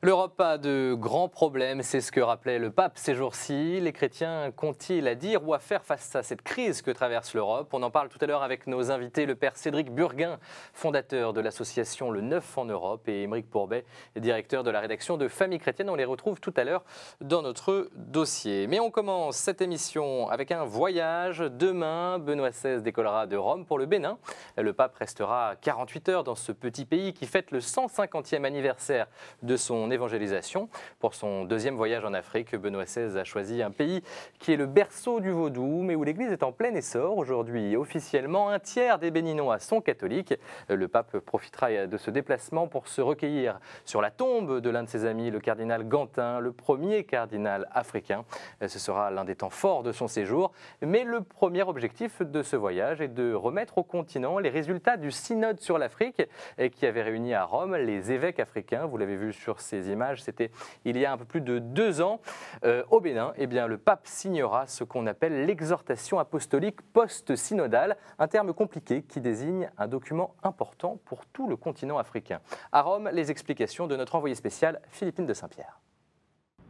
L'Europe a de grands problèmes, c'est ce que rappelait le pape ces jours-ci. Les chrétiens qu'ont-ils à dire ou à faire face à cette crise que traverse l'Europe? On en parle tout à l'heure avec nos invités, le père Cédric Burguin, fondateur de l'association Le Neuf en Europe, et Émeric Pourbet, directeur de la rédaction de Famille chrétienne. On les retrouve tout à l'heure dans notre dossier. Mais on commence cette émission avec un voyage. Demain, Benoît XVI décollera de Rome pour le Bénin. Le pape restera 48 heures dans ce petit pays qui fête le 150e anniversaire de son évangélisation. Pour son deuxième voyage en Afrique, Benoît XVI a choisi un pays qui est le berceau du vaudou, mais où l'Église est en plein essor. Aujourd'hui, officiellement, un tiers des Béninois sont catholiques. Le pape profitera de ce déplacement pour se recueillir sur la tombe de l'un de ses amis, le cardinal Gantin, le premier cardinal africain. Ce sera l'un des temps forts de son séjour. Mais le premier objectif de ce voyage est de remettre au continent les résultats du synode sur l'Afrique qui avait réuni à Rome les évêques africains. Vous l'avez vu sur ces images, c'était il y a un peu plus de 2 ans. Au Bénin, eh bien, le pape signera ce qu'on appelle l'exhortation apostolique post-synodale, un terme compliqué qui désigne un document important pour tout le continent africain. À Rome, les explications de notre envoyé spécial Philippine de Saint-Pierre.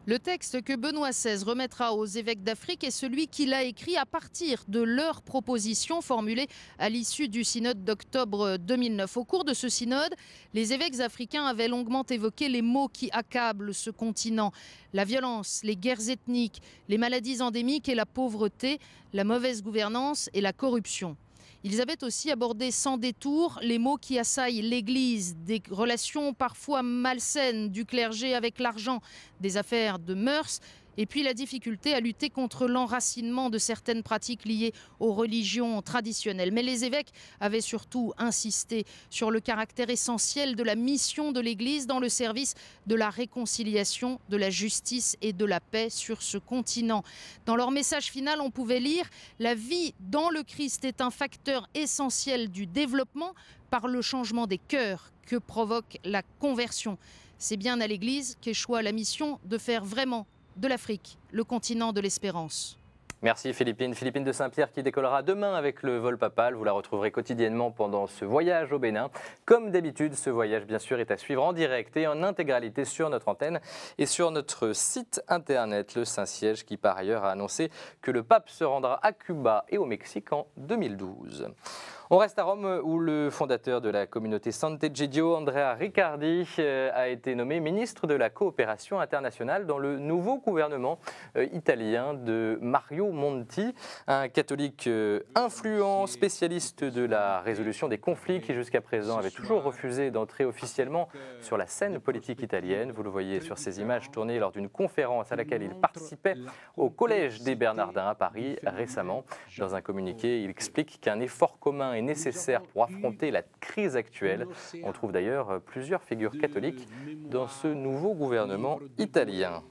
Le texte que Benoît XVI remettra aux évêques d'Afrique est celui qu'il a écrit à partir de leurs propositions formulées à l'issue du synode d'octobre 2009. Au cours de ce synode, les évêques africains avaient longuement évoqué les maux qui accablent ce continent. La violence, les guerres ethniques, les maladies endémiques et la pauvreté, la mauvaise gouvernance et la corruption. Ils avaient aussi abordé sans détour les maux qui assaillent l'Église, des relations parfois malsaines du clergé avec l'argent, des affaires de mœurs, et puis la difficulté à lutter contre l'enracinement de certaines pratiques liées aux religions traditionnelles. Mais les évêques avaient surtout insisté sur le caractère essentiel de la mission de l'Église dans le service de la réconciliation, de la justice et de la paix sur ce continent. Dans leur message final, on pouvait lire « La vie dans le Christ est un facteur essentiel du développement par le changement des cœurs que provoque la conversion ». C'est bien à l'Église qu'échoua la mission de faire vraiment de l'Afrique, le continent de l'espérance. Merci Philippine. Philippine de Saint-Pierre qui décollera demain avec le vol papal. Vous la retrouverez quotidiennement pendant ce voyage au Bénin. Comme d'habitude, ce voyage bien sûr est à suivre en direct et en intégralité sur notre antenne et sur notre site internet, le Saint-Siège, qui par ailleurs a annoncé que le pape se rendra à Cuba et au Mexique en 2012. On reste à Rome où le fondateur de la communauté Sant'Egidio, Andrea Riccardi, a été nommé ministre de la coopération internationale dans le nouveau gouvernement italien de Mario Monti, un catholique influent, spécialiste de la résolution des conflits qui jusqu'à présent avait toujours refusé d'entrer officiellement sur la scène politique italienne. Vous le voyez sur ces images tournées lors d'une conférence à laquelle il participait au Collège des Bernardins à Paris récemment. Dans un communiqué, il explique qu'un effort commun est nécessaire pour affronter la crise actuelle. On trouve d'ailleurs plusieurs figures catholiques dans ce nouveau gouvernement italien.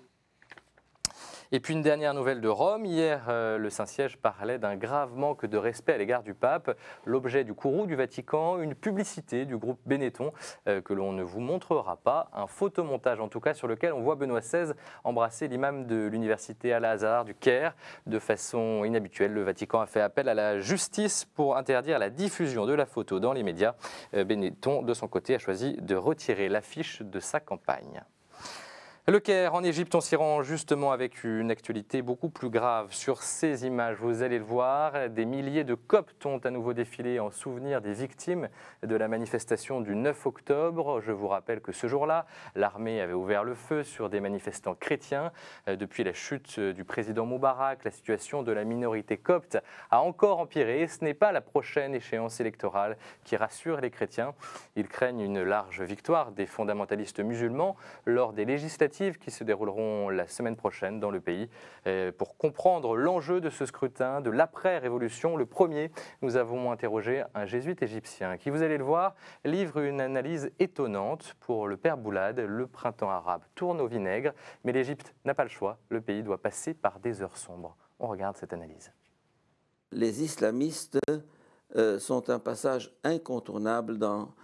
Et puis une dernière nouvelle de Rome. Hier, le Saint-Siège parlait d'un grave manque de respect à l'égard du pape. L'objet du courroux du Vatican, une publicité du groupe Benetton que l'on ne vous montrera pas. Un photomontage en tout cas sur lequel on voit Benoît XVI embrasser l'imam de l'université Al-Azhar du Caire. De façon inhabituelle, le Vatican a fait appel à la justice pour interdire la diffusion de la photo dans les médias. Benetton, de son côté, a choisi de retirer l'affiche de sa campagne. Le Caire, en Égypte, on s'y rend justement avec une actualité beaucoup plus grave. Sur ces images, vous allez le voir, des milliers de Coptes ont à nouveau défilé en souvenir des victimes de la manifestation du 9 octobre. Je vous rappelle que ce jour-là, l'armée avait ouvert le feu sur des manifestants chrétiens. Depuis la chute du président Moubarak, la situation de la minorité copte a encore empiré. Ce n'est pas la prochaine échéance électorale qui rassure les chrétiens. Ils craignent une large victoire des fondamentalistes musulmans lors des législatives qui se dérouleront la semaine prochaine dans le pays. Pour comprendre l'enjeu de ce scrutin, de l'après-révolution, le premier, nous avons interrogé un jésuite égyptien qui, vous allez le voir, livre une analyse étonnante. Pour le père Boulad, le printemps arabe tourne au vinaigre, mais l'Égypte n'a pas le choix. Le pays doit passer par des heures sombres. On regarde cette analyse. Les islamistes sont un passage incontournable dans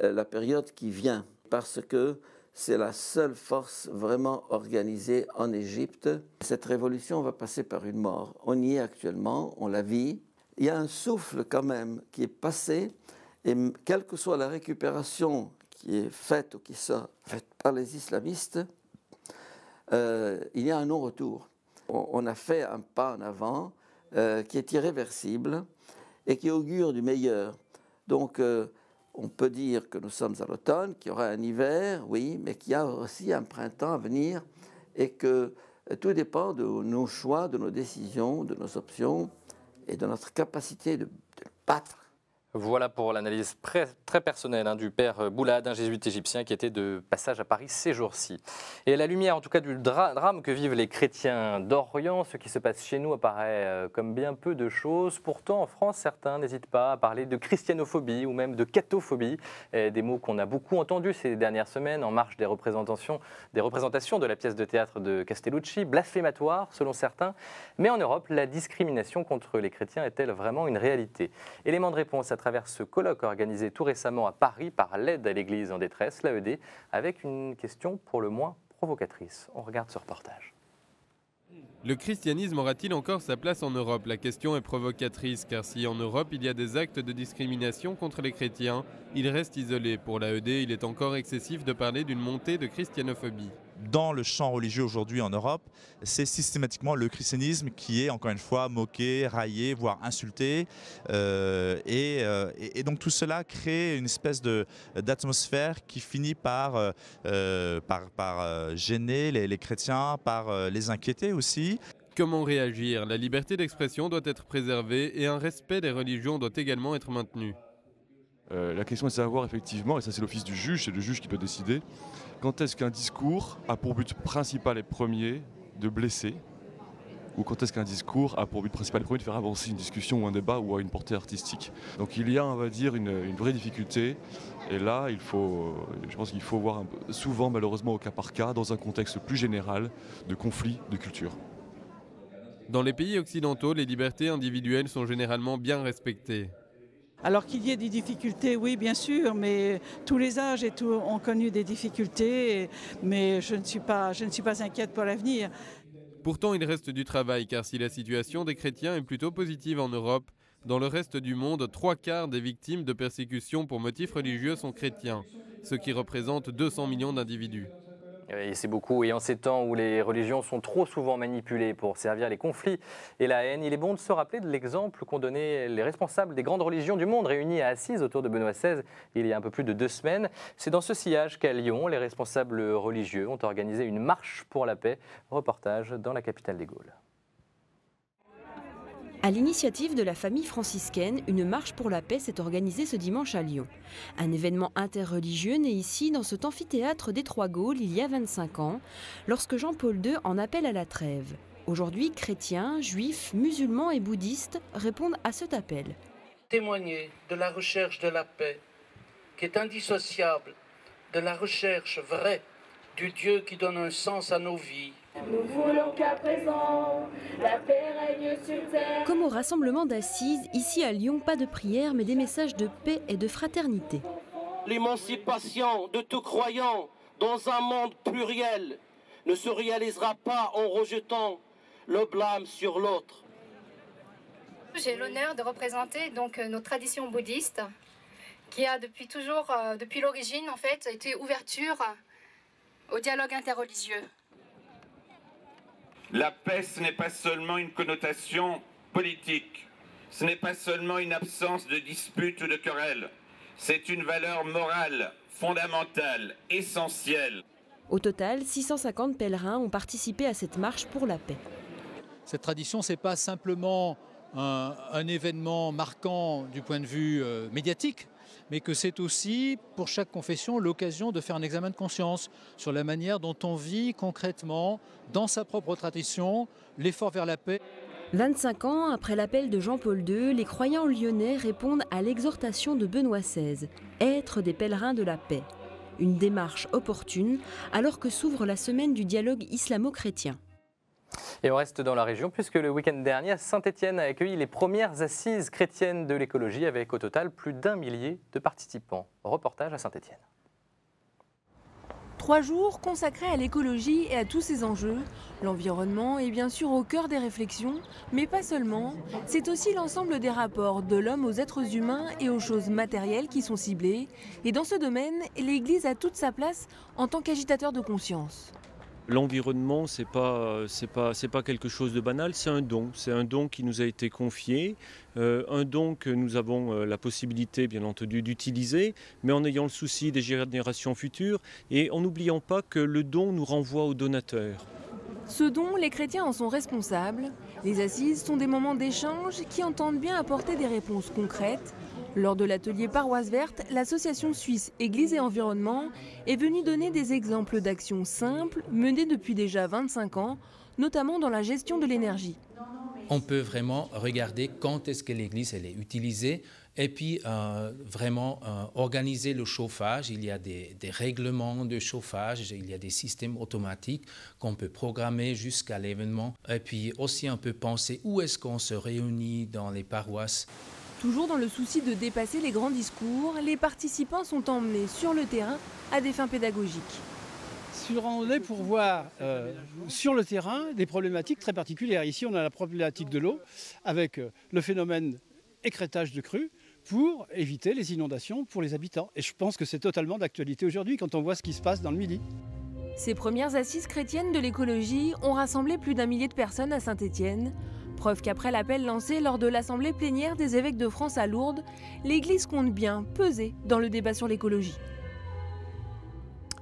la période qui vient, parce que c'est la seule force vraiment organisée en Égypte. Cette révolution va passer par une mort. On y est actuellement, on la vit. Il y a un souffle quand même qui est passé, et quelle que soit la récupération qui est faite ou qui sera faite par les islamistes, il y a un non-retour. On a fait un pas en avant qui est irréversible et qui augure du meilleur. Donc, on peut dire que nous sommes à l'automne, qu'il y aura un hiver, oui, mais qu'il y a aussi un printemps à venir et que tout dépend de nos choix, de nos décisions, de nos options et de notre capacité de battre. Voilà pour l'analyse très personnelle du père Boulad, un jésuite égyptien qui était de passage à Paris ces jours-ci. Et à la lumière en tout cas du drame que vivent les chrétiens d'Orient, ce qui se passe chez nous apparaît comme bien peu de choses. Pourtant en France, certains n'hésitent pas à parler de christianophobie ou même de cathophobie, des mots qu'on a beaucoup entendus ces dernières semaines en marge des représentations de la pièce de théâtre de Castellucci, blasphématoire selon certains. Mais en Europe, la discrimination contre les chrétiens est-elle vraiment une réalité? Élément de réponse à travers ce colloque organisé tout récemment à Paris par l'Aide à l'Église en détresse, l'AED, avec une question pour le moins provocatrice. On regarde ce reportage. Le christianisme aura-t-il encore sa place en Europe? La question est provocatrice, car si en Europe il y a des actes de discrimination contre les chrétiens, ils restent isolés. Pour l'AED, il est encore excessif de parler d'une montée de christianophobie. Dans le champ religieux aujourd'hui en Europe, c'est systématiquement le christianisme qui est encore une fois moqué, raillé, voire insulté. Et donc tout cela crée une espèce d'atmosphère qui finit par gêner les chrétiens, par les inquiéter aussi. Comment réagir? La liberté d'expression doit être préservée et un respect des religions doit également être maintenu. La question est de savoir effectivement, et ça c'est l'office du juge, c'est le juge qui peut décider, quand est-ce qu'un discours a pour but principal et premier de blesser, ou quand est-ce qu'un discours a pour but principal et premier de faire avancer une discussion ou un débat ou à une portée artistique. Donc il y a, on va dire, une vraie difficulté, et là je pense qu'il faut voir souvent malheureusement au cas par cas, dans un contexte plus général de conflit de culture. Dans les pays occidentaux, les libertés individuelles sont généralement bien respectées. Alors qu'il y ait des difficultés, oui, bien sûr, mais tous les âges ont connu des difficultés, mais je ne suis pas inquiète pour l'avenir. Pourtant, il reste du travail, car si la situation des chrétiens est plutôt positive en Europe, dans le reste du monde, 3/4 des victimes de persécutions pour motifs religieux sont chrétiens, ce qui représente 200 millions d'individus. Et c'est beaucoup, et en ces temps où les religions sont trop souvent manipulées pour servir les conflits et la haine, il est bon de se rappeler de l'exemple qu'ont donné les responsables des grandes religions du monde réunis à Assise autour de Benoît XVI il y a un peu plus de 2 semaines. C'est dans ce sillage qu'à Lyon, les responsables religieux ont organisé une marche pour la paix. Reportage dans la capitale des Gaules. À l'initiative de la famille franciscaine, une marche pour la paix s'est organisée ce dimanche à Lyon. Un événement interreligieux né ici, dans cet amphithéâtre des Trois-Gaules, il y a 25 ans, lorsque Jean-Paul II en appelle à la trêve. Aujourd'hui, chrétiens, juifs, musulmans et bouddhistes répondent à cet appel. Témoigner de la recherche de la paix, qui est indissociable de la recherche vraie du Dieu qui donne un sens à nos vies. Nous voulons qu'à présent, la paix règne sur terre. Comme au rassemblement d'Assise, ici à Lyon, pas de prière, mais des messages de paix et de fraternité. L'émancipation de tout croyant dans un monde pluriel ne se réalisera pas en rejetant le blâme sur l'autre. J'ai l'honneur de représenter donc nos traditions bouddhistes, qui a depuis l'origine en fait, été ouverture au dialogue interreligieux. La paix, ce n'est pas seulement une connotation politique, ce n'est pas seulement une absence de dispute ou de querelle, c'est une valeur morale, fondamentale, essentielle. Au total, 650 pèlerins ont participé à cette marche pour la paix. Cette tradition, ce n'est pas simplement un événement marquant du point de vue médiatique, mais que c'est aussi, pour chaque confession, l'occasion de faire un examen de conscience sur la manière dont on vit concrètement, dans sa propre tradition, l'effort vers la paix. 25 ans après l'appel de Jean-Paul II, les croyants lyonnais répondent à l'exhortation de Benoît XVI, être des pèlerins de la paix. Une démarche opportune alors que s'ouvre la semaine du dialogue islamo-chrétien. Et on reste dans la région puisque le week-end dernier, Saint-Étienne a accueilli les premières assises chrétiennes de l'écologie avec au total plus d'1 millier de participants. Reportage à Saint-Étienne. 3 jours consacrés à l'écologie et à tous ses enjeux. L'environnement est bien sûr au cœur des réflexions, mais pas seulement. C'est aussi l'ensemble des rapports de l'homme aux êtres humains et aux choses matérielles qui sont ciblés. Et dans ce domaine, l'Église a toute sa place en tant qu'agitateur de conscience. L'environnement, c'est pas quelque chose de banal, c'est un don. C'est un don qui nous a été confié, un don que nous avons la possibilité, bien entendu, d'utiliser, mais en ayant le souci des générations futures et en n'oubliant pas que le don nous renvoie au donateur. Ce don, les chrétiens en sont responsables. Les assises sont des moments d'échange qui entendent bien apporter des réponses concrètes. Lors de l'atelier Paroisse Verte, l'association suisse Église et Environnement est venue donner des exemples d'actions simples menées depuis déjà 25 ans, notamment dans la gestion de l'énergie. On peut vraiment regarder quand est-ce que l'Église elle est utilisée et puis vraiment organiser le chauffage. Il y a des règlements de chauffage, il y a des systèmes automatiques qu'on peut programmer jusqu'à l'événement. Et puis aussi on peut penser où est-ce qu'on se réunit dans les paroisses. Toujours dans le souci de dépasser les grands discours, les participants sont emmenés sur le terrain à des fins pédagogiques. On est pour voir sur le terrain des problématiques très particulières. Ici, on a la problématique de l'eau avec le phénomène écrêtage de crues pour éviter les inondations pour les habitants. Et je pense que c'est totalement d'actualité aujourd'hui quand on voit ce qui se passe dans le Midi. Ces premières assises chrétiennes de l'écologie ont rassemblé plus d'1 millier de personnes à Saint-Étienne. Preuve qu'après l'appel lancé lors de l'Assemblée plénière des évêques de France à Lourdes, l'Église compte bien peser dans le débat sur l'écologie.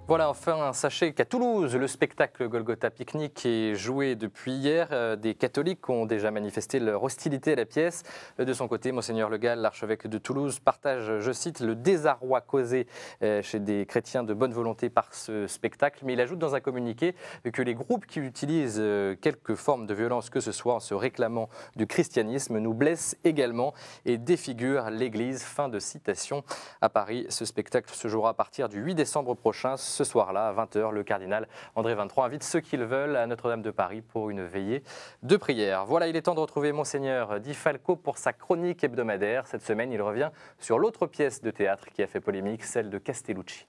Voilà, enfin, sachez qu'à Toulouse, le spectacle Golgotha Picnic est joué depuis hier. Des catholiques ont déjà manifesté leur hostilité à la pièce. De son côté, Monseigneur Le Gall, l'archevêque de Toulouse, partage, je cite, le désarroi causé chez des chrétiens de bonne volonté par ce spectacle. Mais il ajoute dans un communiqué que les groupes qui utilisent quelque forme de violence que ce soit en se réclamant du christianisme nous blessent également et défigurent l'Église. Fin de citation. À Paris, ce spectacle se jouera à partir du 8 décembre prochain. Ce soir-là, à 20h, le cardinal André XXIII invite ceux qui le veulent à Notre-Dame de Paris pour une veillée de prière. Voilà, il est temps de retrouver Monseigneur Di Falco pour sa chronique hebdomadaire. Cette semaine, il revient sur l'autre pièce de théâtre qui a fait polémique, celle de Castellucci.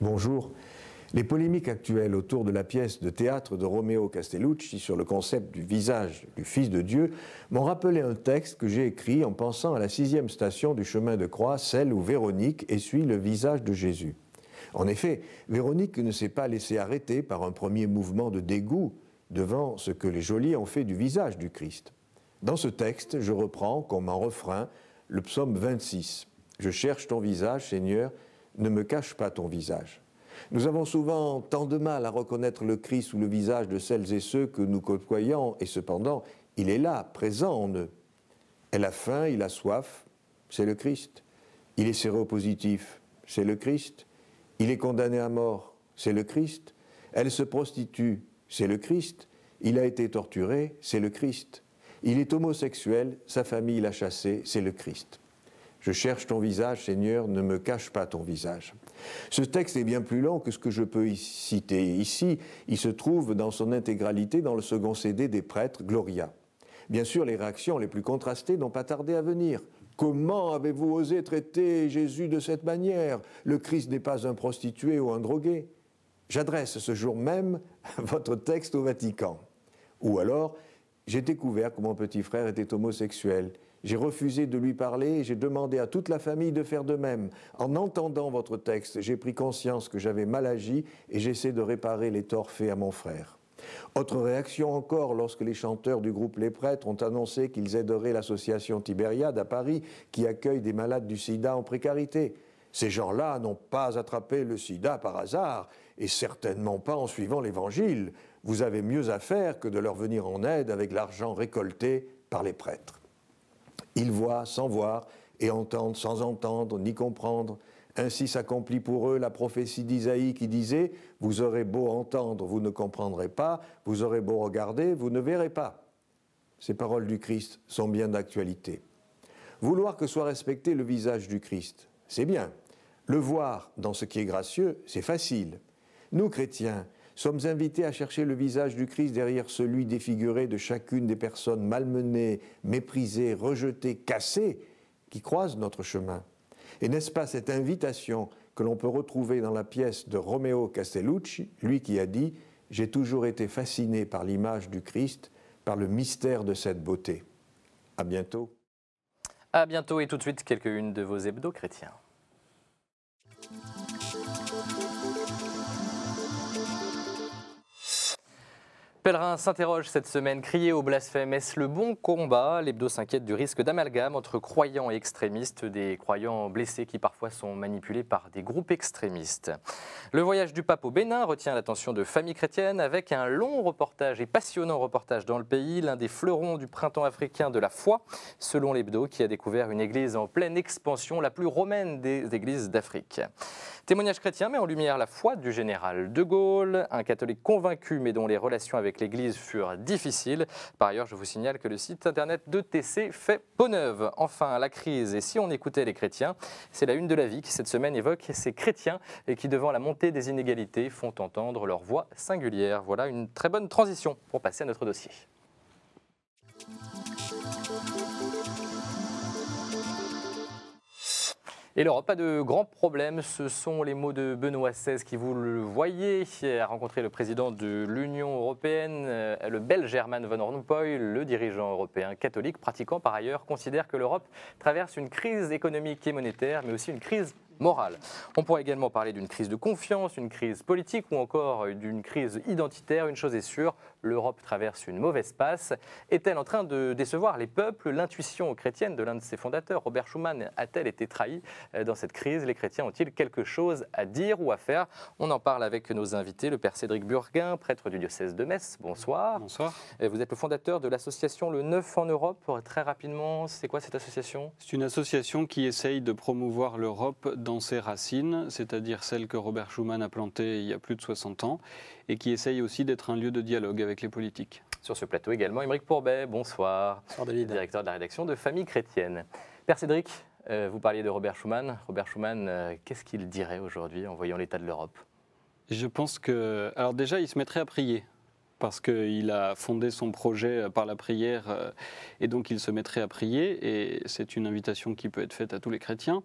Bonjour. Les polémiques actuelles autour de la pièce de théâtre de Romeo Castellucci sur le concept du visage du Fils de Dieu m'ont rappelé un texte que j'ai écrit en pensant à la 6e station du chemin de croix, celle où Véronique essuie le visage de Jésus. En effet, Véronique ne s'est pas laissée arrêter par un premier mouvement de dégoût devant ce que les geôliers ont fait du visage du Christ. Dans ce texte, je reprends comme en refrain le psaume 26. « Je cherche ton visage, Seigneur, ne me cache pas ton visage ». Nous avons souvent tant de mal à reconnaître le Christ sous le visage de celles et ceux que nous côtoyons, et cependant, il est là, présent en eux. Elle a faim, il a soif, c'est le Christ. Il est séropositif, c'est le Christ. Il est condamné à mort, c'est le Christ. Elle se prostitue, c'est le Christ. Il a été torturé, c'est le Christ. Il est homosexuel, sa famille l'a chassé, c'est le Christ. Je cherche ton visage, Seigneur, ne me cache pas ton visage. Ce texte est bien plus long que ce que je peux citer. Ici, il se trouve dans son intégralité dans le second CD des prêtres, Gloria. Bien sûr, les réactions les plus contrastées n'ont pas tardé à venir. Comment avez-vous osé traiter Jésus de cette manière? Le Christ n'est pas un prostitué ou un drogué. J'adresse ce jour même votre texte au Vatican. Ou alors, j'ai découvert que mon petit frère était homosexuel. J'ai refusé de lui parler et j'ai demandé à toute la famille de faire de même. En entendant votre texte, j'ai pris conscience que j'avais mal agi et j'essaie de réparer les torts faits à mon frère. Autre réaction encore lorsque les chanteurs du groupe Les Prêtres ont annoncé qu'ils aideraient l'association Tibériade à Paris qui accueille des malades du sida en précarité. Ces gens-là n'ont pas attrapé le sida par hasard et certainement pas en suivant l'Évangile. Vous avez mieux à faire que de leur venir en aide avec l'argent récolté par les prêtres. Ils voient sans voir et entendent sans entendre ni comprendre. Ainsi s'accomplit pour eux la prophétie d'Isaïe qui disait « Vous aurez beau entendre, vous ne comprendrez pas, vous aurez beau regarder, vous ne verrez pas ». Ces paroles du Christ sont bien d'actualité. Vouloir que soit respecté le visage du Christ, c'est bien. Le voir dans ce qui est gracieux, c'est facile. Nous, chrétiens, sommes invités à chercher le visage du Christ derrière celui défiguré de chacune des personnes malmenées, méprisées, rejetées, cassées qui croisent notre chemin. Et n'est-ce pas cette invitation que l'on peut retrouver dans la pièce de Romeo Castellucci, lui qui a dit « J'ai toujours été fasciné par l'image du Christ, par le mystère de cette beauté ». À bientôt. À bientôt et tout de suite quelques-unes de vos hebdos chrétiens. Pèlerins s'interrogent cette semaine, crier au blasphème, est-ce le bon combat? L'hebdo s'inquiète du risque d'amalgame entre croyants et extrémistes, des croyants blessés qui parfois sont manipulés par des groupes extrémistes. Le voyage du pape au Bénin retient l'attention de familles chrétiennes avec un long reportage et passionnant reportage dans le pays, l'un des fleurons du printemps africain de la foi, selon l'hebdo qui a découvert une église en pleine expansion, la plus romaine des églises d'Afrique. Témoignage chrétien met en lumière la foi du général de Gaulle, un catholique convaincu mais dont les relations avec l'Église furent difficiles. Par ailleurs, je vous signale que le site internet d'ETC fait peau neuve. Enfin, la crise, et si on écoutait les chrétiens, c'est la une de la vie qui cette semaine évoque ces chrétiens et qui, devant la montée des inégalités, font entendre leur voix singulière. Voilà une très bonne transition pour passer à notre dossier. Et l'Europe a de grands problèmes, ce sont les mots de Benoît XVI qui, vous le voyez, a rencontré le président de l'Union européenne, le Belge Herman Van Rompuy, le dirigeant européen catholique, pratiquant par ailleurs, considère que l'Europe traverse une crise économique et monétaire, mais aussi une crise morale. On pourrait également parler d'une crise de confiance, une crise politique ou encore d'une crise identitaire. Une chose est sûre, l'Europe traverse une mauvaise passe. Est-elle en train de décevoir les peuples? L'intuition chrétienne de l'un de ses fondateurs, Robert Schuman, a-t-elle été trahie dans cette crise? Les chrétiens ont-ils quelque chose à dire ou à faire? On en parle avec nos invités, le père Cédric Burguin, prêtre du diocèse de Metz. Bonsoir. Bonsoir. Vous êtes le fondateur de l'association Le Neuf en Europe. Très rapidement, c'est quoi cette association? C'est une association qui essaye de promouvoir l'Europe dans ses racines, c'est-à-dire celles que Robert Schuman a plantées il y a plus de 60 ans, et qui essaye aussi d'être un lieu de dialogue avec les politiques. Sur ce plateau également, Aymeric Pourbet, bonsoir. Bonsoir David. Directeur de la rédaction de Famille chrétienne. Père Cédric, vous parliez de Robert Schuman. Robert Schuman, qu'est-ce qu'il dirait aujourd'hui en voyant l'état de l'Europe? Je pense que... Alors déjà, il se mettrait à prier, parce qu'il a fondé son projet par la prière, et donc il se mettrait à prier, et c'est une invitation qui peut être faite à tous les chrétiens.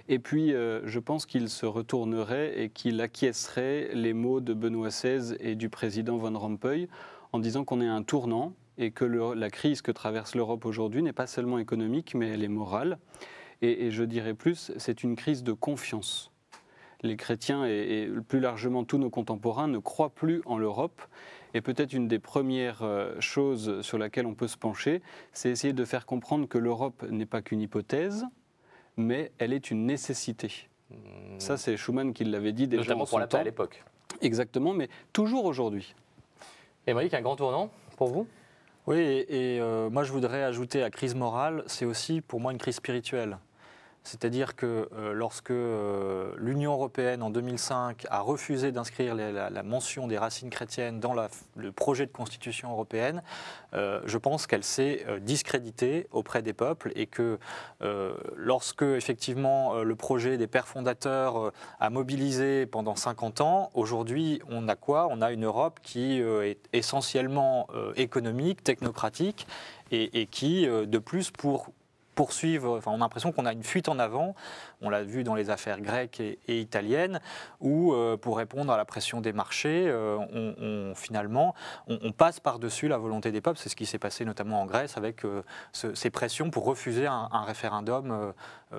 Et puis, je pense qu'il se retournerait et qu'il acquiescerait les mots de Benoît XVI et du président Van Rompuy, en disant qu'on est à un tournant, et que la crise que traverse l'Europe aujourd'hui n'est pas seulement économique, mais elle est morale. Et je dirais plus, c'est une crise de confiance. Les chrétiens et plus largement tous nos contemporains ne croient plus en l'Europe. Et peut-être une des premières choses sur laquelle on peut se pencher, c'est essayer de faire comprendre que l'Europe n'est pas qu'une hypothèse, mais elle est une nécessité. Ça, c'est Schuman qui l'avait dit déjà notamment en son pour la paix temps. à l'époque. Exactement, mais toujours aujourd'hui. Aymeric, un grand tournant pour vous? Oui, et moi je voudrais ajouter à crise morale, c'est aussi pour moi une crise spirituelle. C'est-à-dire que lorsque l'Union européenne, en 2005, a refusé d'inscrire la mention des racines chrétiennes dans le projet de constitution européenne, je pense qu'elle s'est discréditée auprès des peuples et que lorsque, effectivement, le projet des pères fondateurs a mobilisé pendant 50 ans, aujourd'hui, on a quoi? On a une Europe qui est essentiellement économique, technocratique et qui, de plus, poursuivre, on a l'impression qu'on a une fuite en avant, on l'a vu dans les affaires grecques et italiennes, où pour répondre à la pression des marchés, finalement, on passe par-dessus la volonté des peuples. C'est ce qui s'est passé notamment en Grèce avec ces pressions pour refuser un référendum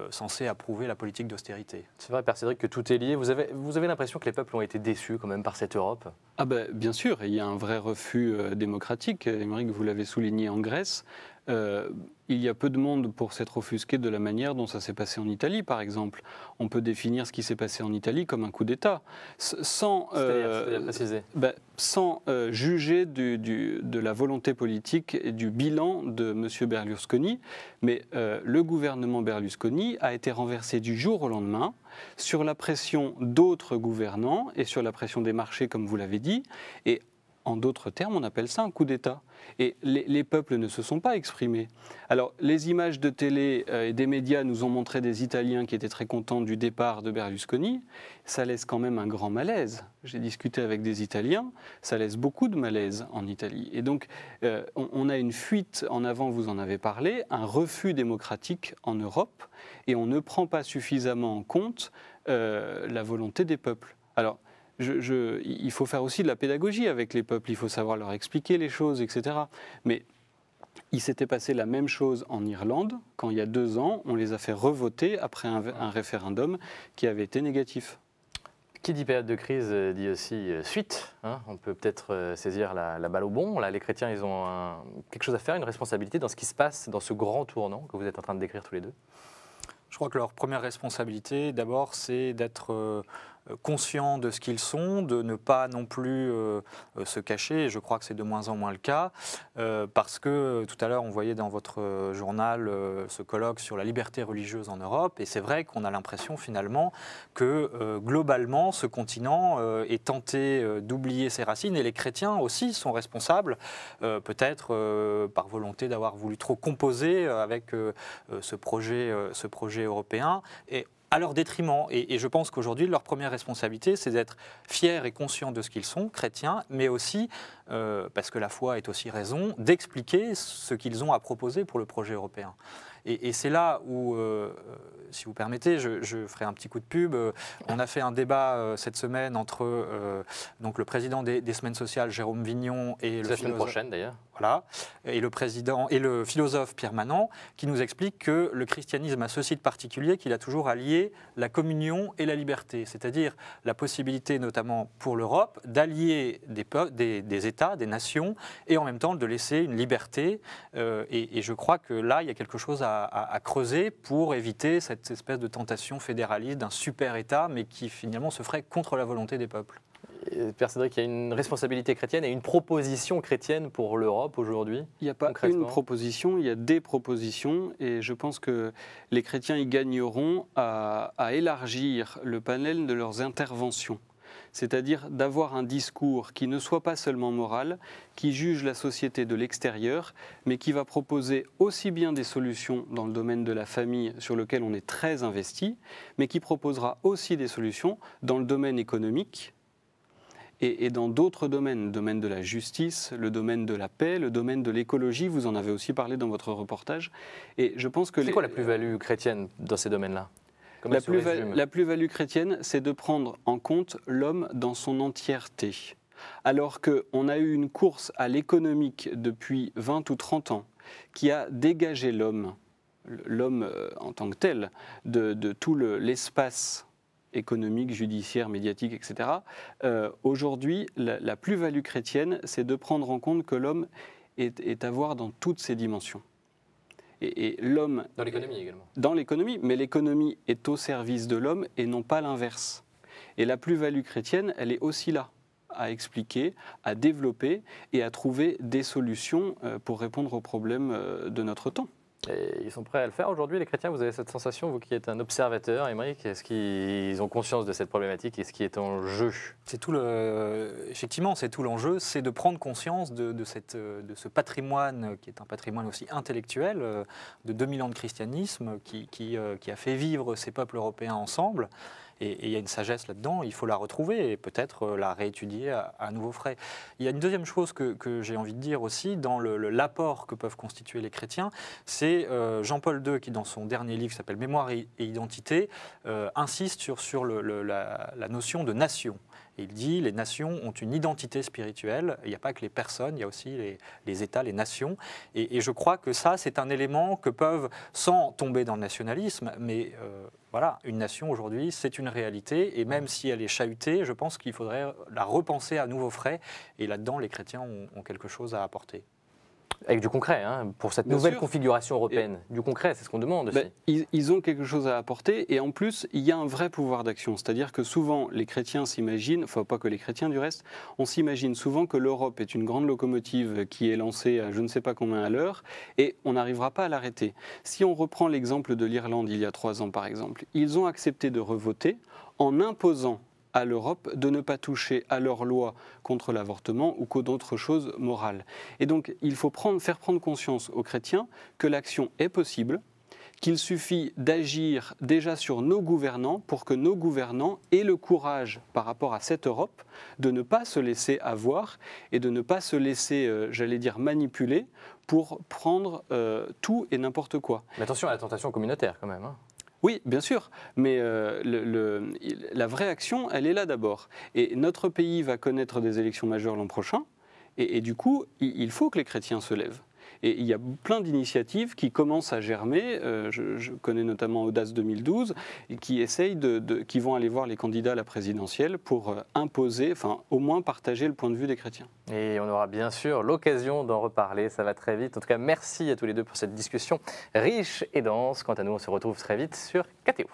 censé approuver la politique d'austérité. C'est vrai, Père Cédric, que tout est lié. Vous avez l'impression que les peuples ont été déçus quand même par cette Europe? Ah ben, bien sûr, il y a un vrai refus démocratique. Aymeric, vous l'avez souligné en Grèce. Il y a peu de monde pour s'être offusqué de la manière dont ça s'est passé en Italie, par exemple. On peut définir ce qui s'est passé en Italie comme un coup d'État, sans juger de la volonté politique et du bilan de M. Berlusconi. Mais le gouvernement Berlusconi a été renversé du jour au lendemain sur la pression d'autres gouvernants et sur la pression des marchés, comme vous l'avez dit. Et En d'autres termes, on appelle ça un coup d'État. Et les peuples ne se sont pas exprimés. Alors, les images de télé et des médias nous ont montré des Italiens qui étaient très contents du départ de Berlusconi. Ça laisse quand même un grand malaise. J'ai discuté avec des Italiens, ça laisse beaucoup de malaise en Italie. Et donc, on a une fuite en avant, vous en avez parlé, un refus démocratique en Europe, et on ne prend pas suffisamment en compte la volonté des peuples. Alors, il faut faire aussi de la pédagogie avec les peuples, il faut savoir leur expliquer les choses, etc. Mais il s'était passé la même chose en Irlande, quand il y a 2 ans, on les a fait revoter après un référendum qui avait été négatif. Qui dit période de crise dit aussi suite. Hein. On peut peut-être saisir la balle au bond. Là, les chrétiens, ils ont quelque chose à faire, une responsabilité dans ce qui se passe, dans ce grand tournant que vous êtes en train de décrire tous les deux. Je crois que leur première responsabilité, d'abord, c'est d'être conscients de ce qu'ils sont, de ne pas non plus se cacher, et je crois que c'est de moins en moins le cas, parce que tout à l'heure on voyait dans votre journal ce colloque sur la liberté religieuse en Europe, et c'est vrai qu'on a l'impression finalement que globalement ce continent est tenté d'oublier ses racines, et les chrétiens aussi sont responsables, peut-être par volonté d'avoir voulu trop composer avec ce projet européen, et à leur détriment. Et je pense qu'aujourd'hui, leur première responsabilité, c'est d'être fiers et conscients de ce qu'ils sont, chrétiens, mais aussi, parce que la foi est aussi raison, d'expliquer ce qu'ils ont à proposer pour le projet européen. Et c'est là où, si vous permettez, je ferai un petit coup de pub. On a fait un débat cette semaine entre donc le président des Semaines sociales, Jérôme Vignon, et la semaine prochaine d'ailleurs. Voilà, et le philosophe Pierre Manant, qui nous explique que le christianisme a ceci de particulier qu'il a toujours allié la communion et la liberté, c'est-à-dire la possibilité, notamment pour l'Europe, d'allier des États, des nations, et en même temps de laisser une liberté. Et je crois que là, il y a quelque chose à creuser pour éviter cette espèce de tentation fédéraliste d'un super-État, mais qui finalement se ferait contre la volonté des peuples. Père Cédric, il y a une responsabilité chrétienne et une proposition chrétienne pour l'Europe aujourd'hui? Il n'y a pas une proposition, il y a des propositions, et je pense que les chrétiens y gagneront à élargir le panel de leurs interventions. C'est-à-dire d'avoir un discours qui ne soit pas seulement moral, qui juge la société de l'extérieur, mais qui va proposer aussi bien des solutions dans le domaine de la famille sur lequel on est très investi, mais qui proposera aussi des solutions dans le domaine économique, et dans d'autres domaines, le domaine de la justice, le domaine de la paix, le domaine de l'écologie, vous en avez aussi parlé dans votre reportage. Et je pense que c'est quoi la plus-value chrétienne dans ces domaines-là? La plus-value chrétienne, c'est de prendre en compte l'homme dans son entièreté. Alors qu'on a eu une course à l'économique depuis 20 ou 30 ans qui a dégagé l'homme en tant que tel, de tout l'espace économique, judiciaire, médiatique, etc. Aujourd'hui, la plus-value chrétienne, c'est de prendre en compte que l'homme est à voir dans toutes ses dimensions. Et l'homme... Dans l'économie également. Dans l'économie, mais l'économie est au service de l'homme et non pas l'inverse. Et la plus-value chrétienne, elle est aussi là, à expliquer, à développer et à trouver des solutions pour répondre aux problèmes de notre temps. Et ils sont prêts à le faire aujourd'hui, les chrétiens? Vous avez cette sensation, vous qui êtes un observateur, Aymeric, est-ce qu'ils ont conscience de cette problématique et ce qui est en jeu? Effectivement, c'est tout l'enjeu, c'est de prendre conscience de ce patrimoine qui est un patrimoine aussi intellectuel, de 2000 ans de christianisme qui a fait vivre ces peuples européens ensemble. Et il y a une sagesse là-dedans, il faut la retrouver et peut-être la réétudier à nouveau frais. Il y a une deuxième chose que j'ai envie de dire aussi dans l'apport que peuvent constituer les chrétiens, c'est Jean-Paul II qui, dans son dernier livre qui s'appelle Mémoire et identité, insiste sur la notion de nation. Et il dit les nations ont une identité spirituelle, il n'y a pas que les personnes, il y a aussi les États, les nations. Et je crois que ça, c'est un élément que peuvent, sans tomber dans le nationalisme, mais voilà, une nation aujourd'hui, c'est une réalité. Et même si elle est chahutée, je pense qu'il faudrait la repenser à nouveau frais. Et là-dedans, les chrétiens ont quelque chose à apporter. Avec du concret, hein, pour cette nouvelle configuration européenne. Du concret, c'est ce qu'on demande aussi. Ils ont quelque chose à apporter et en plus, il y a un vrai pouvoir d'action. C'est-à-dire que souvent, les chrétiens s'imaginent, enfin pas que les chrétiens du reste, on s'imagine souvent que l'Europe est une grande locomotive qui est lancée à je ne sais pas combien à l'heure et on n'arrivera pas à l'arrêter. Si on reprend l'exemple de l'Irlande il y a 3 ans par exemple, ils ont accepté de revoter en imposant à l'Europe de ne pas toucher à leur loi contre l'avortement ou qu'aux d'autres choses morales. Et donc, il faut faire prendre conscience aux chrétiens que l'action est possible, qu'il suffit d'agir déjà sur nos gouvernants pour que nos gouvernants aient le courage par rapport à cette Europe de ne pas se laisser avoir et de ne pas se laisser, j'allais dire, manipuler pour prendre tout et n'importe quoi. Mais attention à la tentation communautaire quand même. Hein. Oui, bien sûr, mais la vraie action, elle est là d'abord. Et notre pays va connaître des élections majeures l'an prochain, et du coup, il faut que les chrétiens se lèvent. Et il y a plein d'initiatives qui commencent à germer. Je connais notamment Audace 2012, qui essayent qui vont aller voir les candidats à la présidentielle pour imposer, enfin au moins partager le point de vue des chrétiens. Et on aura bien sûr l'occasion d'en reparler, ça va très vite. En tout cas, merci à tous les deux pour cette discussion riche et dense. Quant à nous, on se retrouve très vite sur KTO.